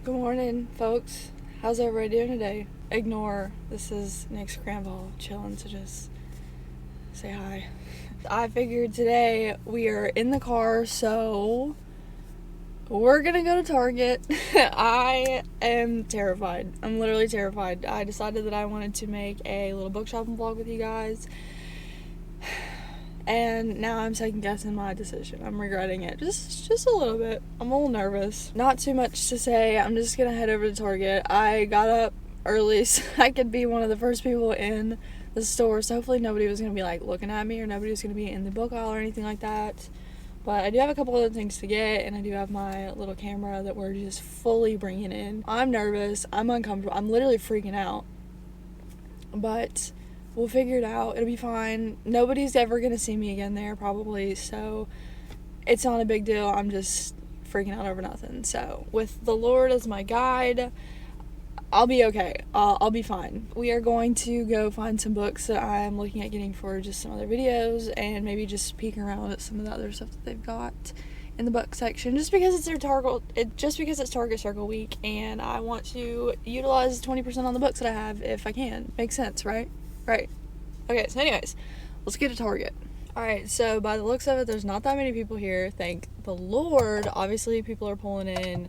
Good morning, folks. How's everybody doing today? Ignore, this is Nick's Cranball chilling, so just say hi. I figured today we are in the car, so we're gonna go to Target. I am terrified. I'm literally terrified. I decided that I wanted to make a little book shopping vlog with you guys, and now I'm second guessing my decision. I'm regretting it just a little bit. I'm a little nervous. Not too much to say. I'm just gonna head over to Target. I got up early so I could be one of the first people in the store, so hopefully nobody was gonna be like looking at me, or nobody was gonna be in the book aisle or anything like that. But I do have a couple other things to get, and I do have my little camera that we're just fully bringing in. I'm nervous. I'm uncomfortable. I'm literally freaking out. But we'll figure it out. It'll be fine. Nobody's ever gonna see me again there, probably, so it's not a big deal. I'm just freaking out over nothing. So with the Lord as my guide, I'll be okay. I'll be fine. We are going to go find some books that I'm looking at getting for just some other videos, and maybe just peek around at some of the other stuff that they've got in the book section, just because it's Target Circle week, and I want to utilize 20% on the books that I have if I can. Makes sense, right? Right. Okay, so anyways, let's get to Target. Alright, so by the looks of it, there's not that many people here, thank the Lord. Obviously, people are pulling in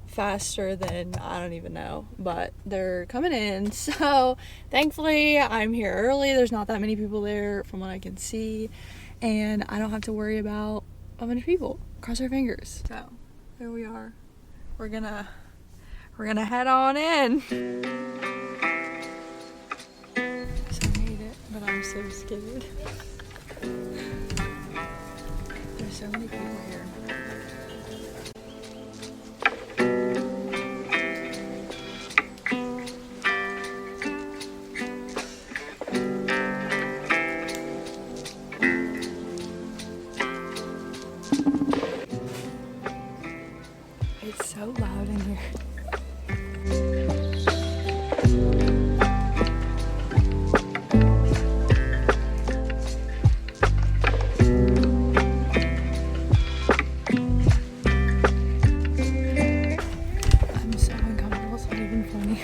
faster than I don't even know, but they're coming in, so thankfully I'm here early. There's not that many people there from what I can see, and I don't have to worry about a bunch of people. Cross our fingers. So there we are. We're gonna head on in. So I made it, but I'm so scared. There's so many people here. It's so loud in here. I'm so uncomfortable, it's not even funny.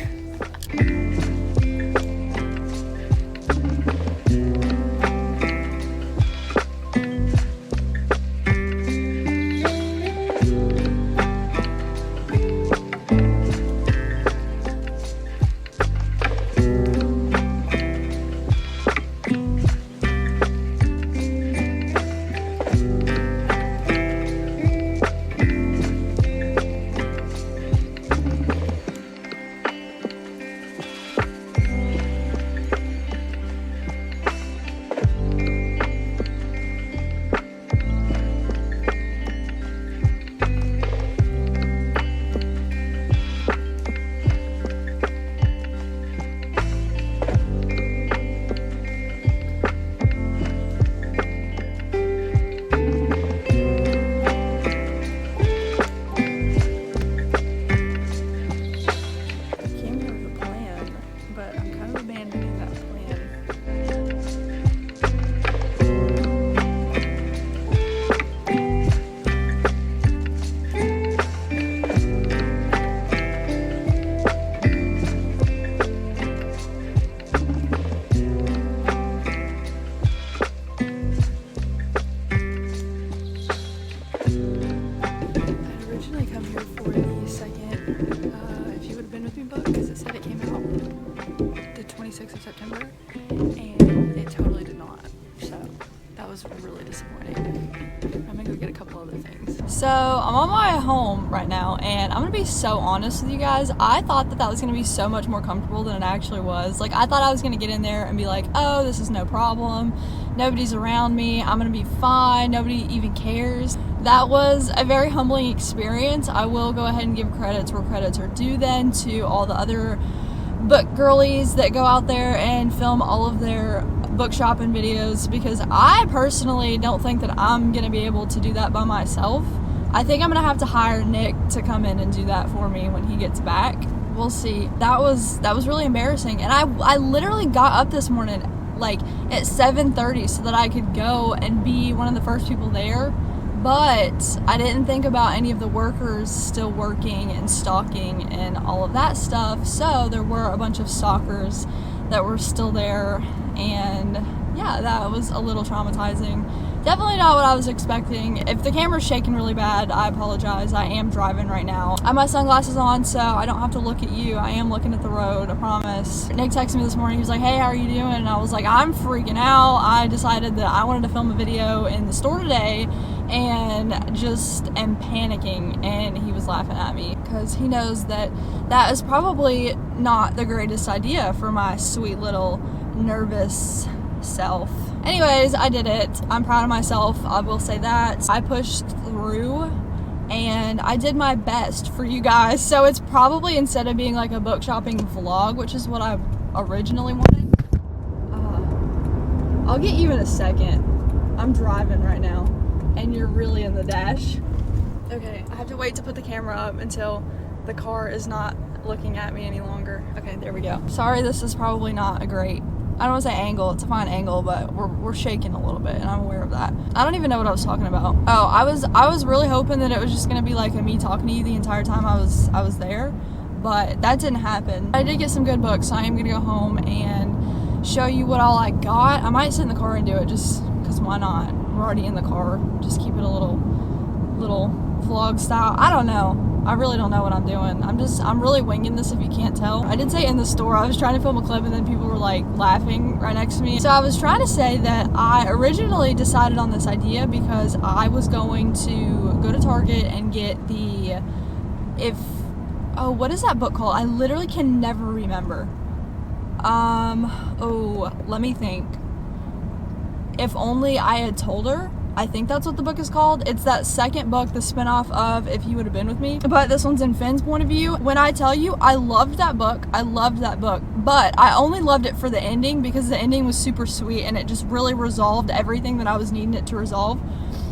Of September, and it totally did not, so that was really disappointing. I'm gonna go get a couple other things. So I'm on my way home right now, and I'm gonna be so honest with you guys. I thought that was gonna be so much more comfortable than it actually was. Like, I thought I was gonna get in there and be like, oh, this is no problem, nobody's around me, I'm gonna be fine, nobody even cares. That was a very humbling experience. I will go ahead and give credits where credits are due then to all the other book girlies that go out there and film all of their book shopping videos, because I personally don't think that I'm gonna be able to do that by myself. I think I'm gonna have to hire Nick to come in and do that for me when he gets back. We'll see. That was really embarrassing, and I literally got up this morning like at 7:30 so that I could go and be one of the first people there. But I didn't think about any of the workers still working and stalking and all of that stuff. So there were a bunch of stalkers that were still there, and yeah, that was a little traumatizing. Definitely not what I was expecting. If the camera's shaking really bad, I apologize. I am driving right now. I have my sunglasses on, so I don't have to look at you. I am looking at the road, I promise. Nick texted me this morning. He was like, hey, how are you doing? And I was like, I'm freaking out. I decided that I wanted to film a video in the store today and just am panicking. And he was laughing at me because he knows that that is probably not the greatest idea for my sweet little nervous self. Anyways, I did it. I'm proud of myself. I will say that. I pushed through and I did my best for you guys. So it's probably, instead of being like a book shopping vlog, which is what I originally wanted. I'll get you in a second. I'm driving right now and you're really in the dash. Okay, I have to wait to put the camera up until the car is not looking at me any longer. Okay, there we go. Sorry, this is probably not a great, I don't want to say angle, it's a fine angle, but we're shaking a little bit, and I'm aware of that. I don't even know what I was talking about. Oh, I was really hoping that it was just gonna be like me talking to you the entire time I was there, but that didn't happen. I did get some good books, so I am gonna go home and show you what all I got. I might sit in the car and do it, just because why not? We're already in the car. Just keep it a little vlog style. I don't know. I really don't know what I'm doing. I'm really winging this, if you can't tell. I did say in the store, I was trying to film a clip and then people were like laughing right next to me. So I was trying to say that I originally decided on this idea because I was going to go to Target and get what is that book called? I literally can never remember. Let me think. If Only I Had Told Her. I think that's what the book is called. It's that second book, the spinoff of If You Would Have Been With Me. But this one's in Finn's point of view. When I tell you, I loved that book. I loved that book. But I only loved it for the ending because the ending was super sweet and it just really resolved everything that I was needing it to resolve.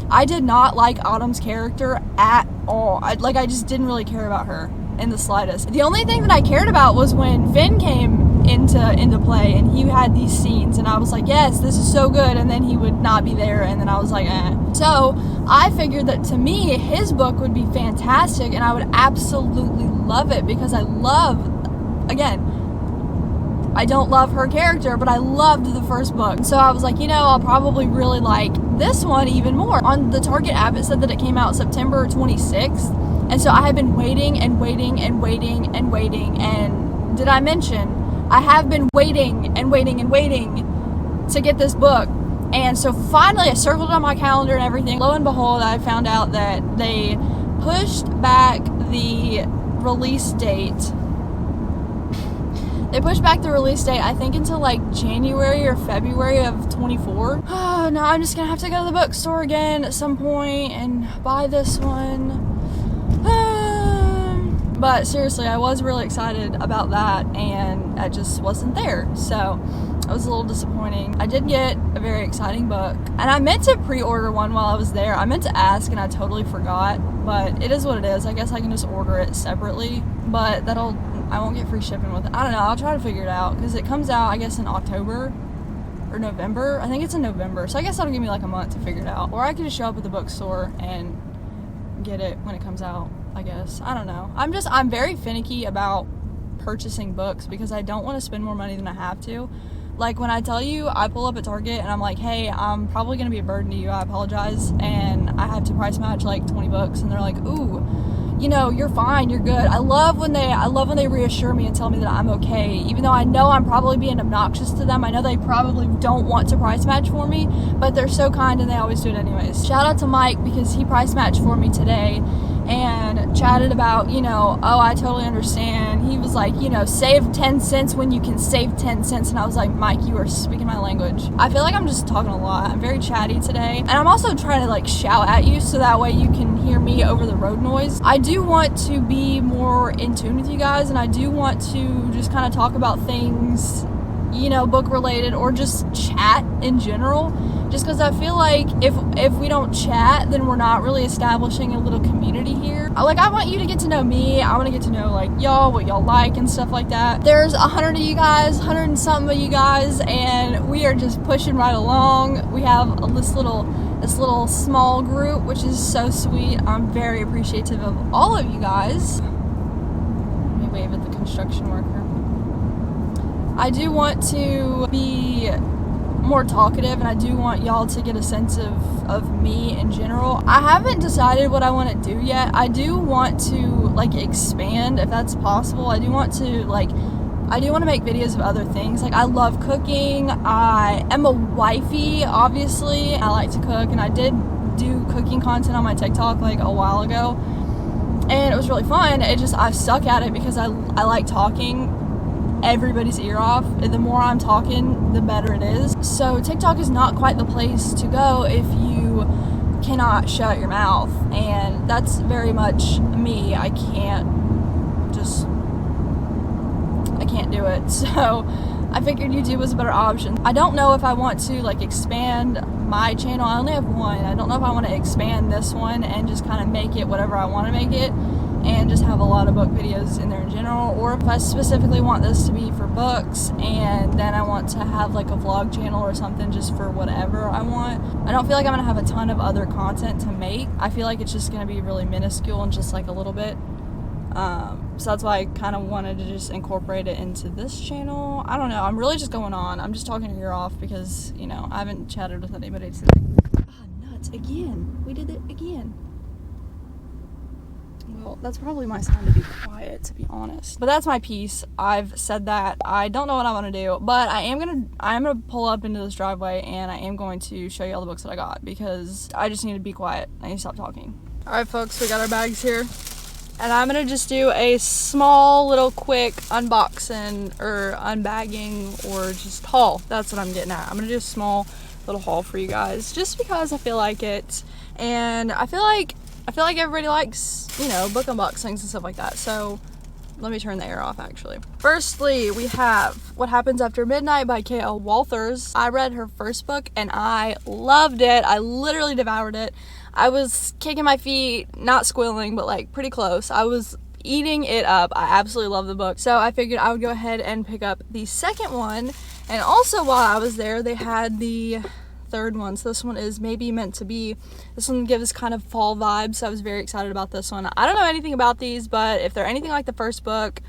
I did not like Autumn's character at all. I just didn't really care about her in the slightest. The only thing that I cared about was when Finn came into play and he had these scenes and I was like, yes, this is so good, and then he would not be there and then I was like, eh. So I figured that to me his book would be fantastic and I would absolutely love it because I don't love her character, but I loved the first book. So I was like, I'll probably really like this one even more. On the Target app, it said that it came out September 26th. And so I have been waiting and waiting and waiting and waiting. And did I mention, I have been waiting and waiting and waiting to get this book. And so finally I circled it on my calendar and everything. Lo and behold, I found out that they pushed back the release date. They pushed back the release date, I think, until like January or February of 24. Oh, now I'm just gonna have to go to the bookstore again at some point and buy this one. But seriously, I was really excited about that and I just wasn't there. So it was a little disappointing. I did get a very exciting book and I meant to pre-order one while I was there. I meant to ask and I totally forgot, but it is what it is. I guess I can just order it separately, but I won't get free shipping with it. I don't know. I'll try to figure it out because it comes out, I guess, in October or November. I think it's in November. So I guess that'll give me like a month to figure it out. Or I could just show up at the bookstore and get it when it comes out, I guess. I don't know. I'm very finicky about purchasing books because I don't want to spend more money than I have to. Like when I tell you I pull up at Target and I'm like, hey, I'm probably going to be a burden to you. I apologize. And I have to price match like 20 books and they're like, ooh, you're fine, you're good. I love when they reassure me and tell me that I'm okay, even though I know I'm probably being obnoxious to them. I know they probably don't want to price match for me, but they're so kind and they always do it anyways. Shout out to Mike because he price matched for me today and chatted about, oh, I totally understand. He was like, save 10 cents when you can save 10 cents. And I was like, Mike, you are speaking my language. I feel like I'm just talking a lot. I'm very chatty today. And I'm also trying to like shout at you so that way you can hear me over the road noise. I do want to be more in tune with you guys and I do want to just kind of talk about things, book related or just chat in general. Just because I feel like if we don't chat, then we're not really establishing a little community here. Like, I want you to get to know me. I want to get to know, like, y'all, what y'all like and stuff like that. There's 100 of you guys, 100 and something of you guys, and we are just pushing right along. We have this little this little small group, which is so sweet. I'm very appreciative of all of you guys. Let me wave at the construction worker. I do want to be more talkative, and I do want y'all to get a sense of me in general. I haven't decided what I want to do yet. I do want to like expand if that's possible. I do want to make videos of other things. Like, I love cooking. I am a wifey, obviously. I like to cook, and I did do cooking content on my TikTok like a while ago, and it was really fun. I suck at it because I like talking everybody's ear off. The more I'm talking, the better it is. So TikTok is not quite the place to go if you cannot shut your mouth, and that's very much me. I can't do it. So I figured YouTube was a better option. I don't know if I want to like expand my channel. I only have one. I don't know if I want to expand this one and just kind of make it whatever I want to make it and just have a lot of book videos in there in general, or if I specifically want this to be for books and then I want to have like a vlog channel or something just for whatever I want. I don't feel like I'm gonna have a ton of other content to make. I feel like it's just gonna be really minuscule and just like a little bit. So that's why I kind of wanted to just incorporate it into this channel. I don't know. I'm really just going on. I'm just talking your ear off because, you know, I haven't chatted with anybody today. Ah, nuts. Again. We did it again. Well, that's probably my sign to be quiet, to be honest. But that's my piece. I've said that. I don't know what I want to do, but I am gonna pull up into this driveway and I am going to show you all the books that I got because I just need to be quiet. I need to stop talking. All right, folks, we got our bags here. And I'm gonna just do a small little quick unboxing or unbagging or just haul. That's what I'm getting at. I'm gonna do a small little haul for you guys just because I feel like it. And I feel like everybody likes, you know, book unboxings and stuff like that. So let me turn the air off actually. Firstly, we have What Happens After Midnight by K.L. Walters. I read her first book and I loved it. I literally devoured it. I was kicking my feet, not squealing, but like pretty close. I was eating it up. I absolutely love the book. So I figured I would go ahead and pick up the second one. And also while I was there, they had the third one. So this one is Maybe Meant to Be. This one gives kind of fall vibes. So I was very excited about this one. I don't know anything about these, but if they're anything like the first book,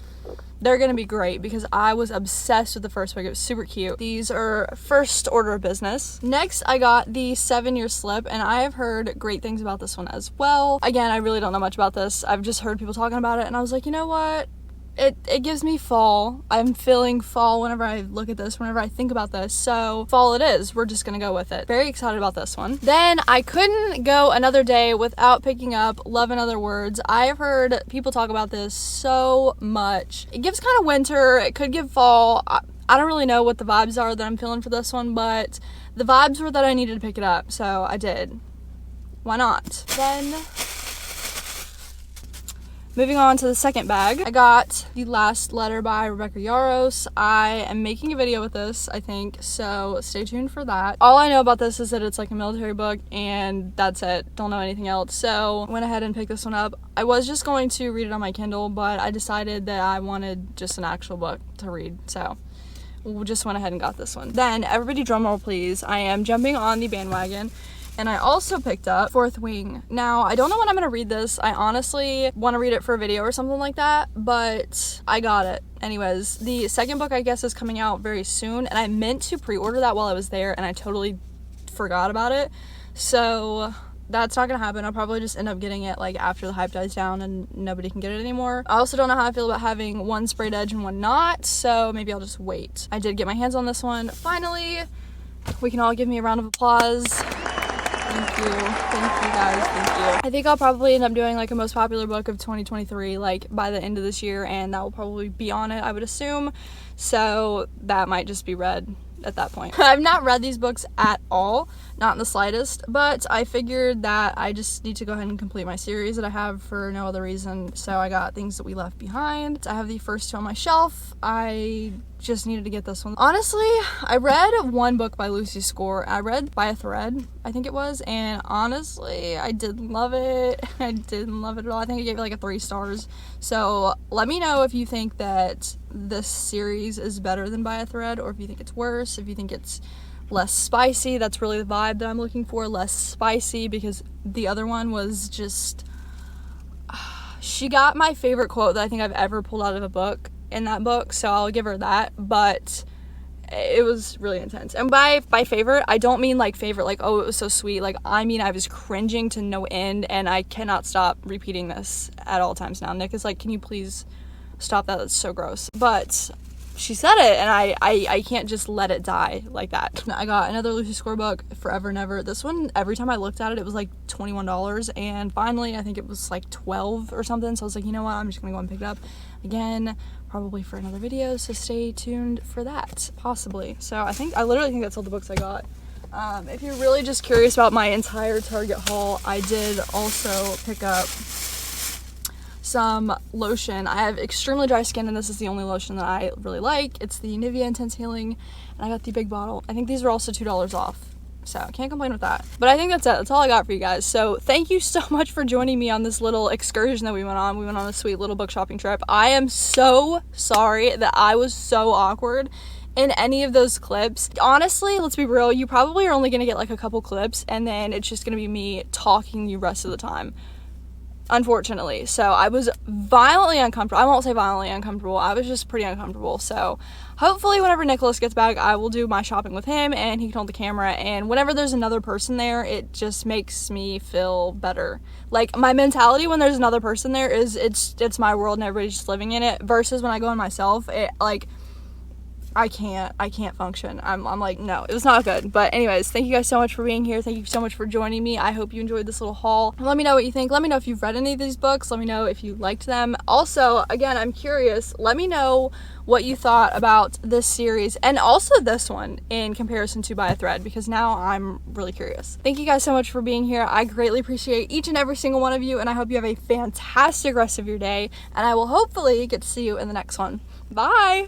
they're gonna be great because I was obsessed with the first book. It was super cute. These are first order of business. Next, I got the 7-Year Slip, and I have heard great things about this one as well. Again, I really don't know much about this. I've just heard people talking about it, and I was like, you know what? It gives me fall. I'm feeling fall whenever I look at this, whenever I think about this. So fall it is. We're just gonna go with it. Very excited about this one. Then I couldn't go another day without picking up Love in Other Words. I have heard people talk about this so much. It gives kind of winter. It could give fall. I don't really know what the vibes are that I'm feeling for this one, but the vibes were that I needed to pick it up, so I did. Why not? Then moving on to the second bag, I got The Last Letter by Rebecca Yarros. I am making a video with this, I think, so stay tuned for that. All I know about this is that it's like a military book, and that's it. Don't know anything else. So I went ahead and picked this one up. I was just going to read it on my Kindle, but I decided that I wanted just an actual book to read, so we just went ahead and got this one. Then, everybody drumroll please, I am jumping on the bandwagon. And I also picked up Fourth Wing. Now, I don't know when I'm gonna read this. I honestly want to read it for a video or something like that, but I got it. Anyways, the second book I guess is coming out very soon, and I meant to pre-order that while I was there, and I totally forgot about it. So that's not gonna happen. I'll probably just end up getting it like after the hype dies down and nobody can get it anymore. I also don't know how I feel about having one sprayed edge and one not, so maybe I'll just wait. I did get my hands on this one. Finally, we can all give me a round of applause. Thank you guys, thank you. I think I'll probably end up doing like a most popular book of 2023 like by the end of this year, and that will probably be on it, I would assume. So that might just be read at that point. I've not read these books at all, not in the slightest, but I figured that I just need to go ahead and complete my series that I have for no other reason. So I got Things That We Left Behind. I have the first two on my shelf. I just needed to get this one. Honestly, I read one book by Lucy Score. I read By a Thread, I think it was, and honestly, I did love it. I didn't love it at all. I think I gave it like a 3 stars. So let me know if you think that this series is better than By a Thread, or if you think it's worse, if you think it's less spicy. That's really the vibe that I'm looking for, less spicy, because the other one was just, she got my favorite quote that I think I've ever pulled out of a book in that book, so I'll give her that. But it was really intense. And by favorite, I don't mean like favorite like, oh, it was so sweet. Like, I mean, I was cringing to no end, and I cannot stop repeating this at all times now. Nick is like, can you please stop that? That's so gross. But she said it, and I can't just let it die like that. I got another Lucy Score book, Forever and Ever. This one, every time I looked at it, it was like $21, and finally I think it was like $12 or something, so I was like, you know what, I'm just gonna go and pick it up again, probably for another video, so stay tuned for that, possibly. So I literally think that's all the books I got. If you're really just curious about my entire Target haul, I did also pick up some lotion. I have extremely dry skin, and this is the only lotion that I really like. It's the Nivea Intense Healing, and I got the big bottle. I think these are also $2 off, so can't complain with that. But I think that's it. That's all I got for you guys. So thank you so much for joining me on this little excursion that we went on. We went on a sweet little book shopping trip. I am so sorry that I was so awkward in any of those clips. Honestly, let's be real, you probably are only gonna get like a couple clips, and then it's just gonna be me talking the rest of the time, unfortunately. So I was violently uncomfortable. I won't say violently uncomfortable, I was just pretty uncomfortable. So hopefully whenever Nicholas gets back, I will do my shopping with him, and he can hold the camera, and whenever there's another person there, it just makes me feel better. Like, my mentality when there's another person there is it's my world and everybody's just living in it, versus when I go in myself, it like I can't function. I'm like, no, it was not good. But anyways, thank you guys so much for being here. Thank you so much for joining me. I hope you enjoyed this little haul. Let me know what you think. Let me know if you've read any of these books. Let me know if you liked them. Also, again, I'm curious. Let me know what you thought about this series, and also this one in comparison to By a Thread, because now I'm really curious. Thank you guys so much for being here. I greatly appreciate each and every single one of you, and I hope you have a fantastic rest of your day, and I will hopefully get to see you in the next one. Bye!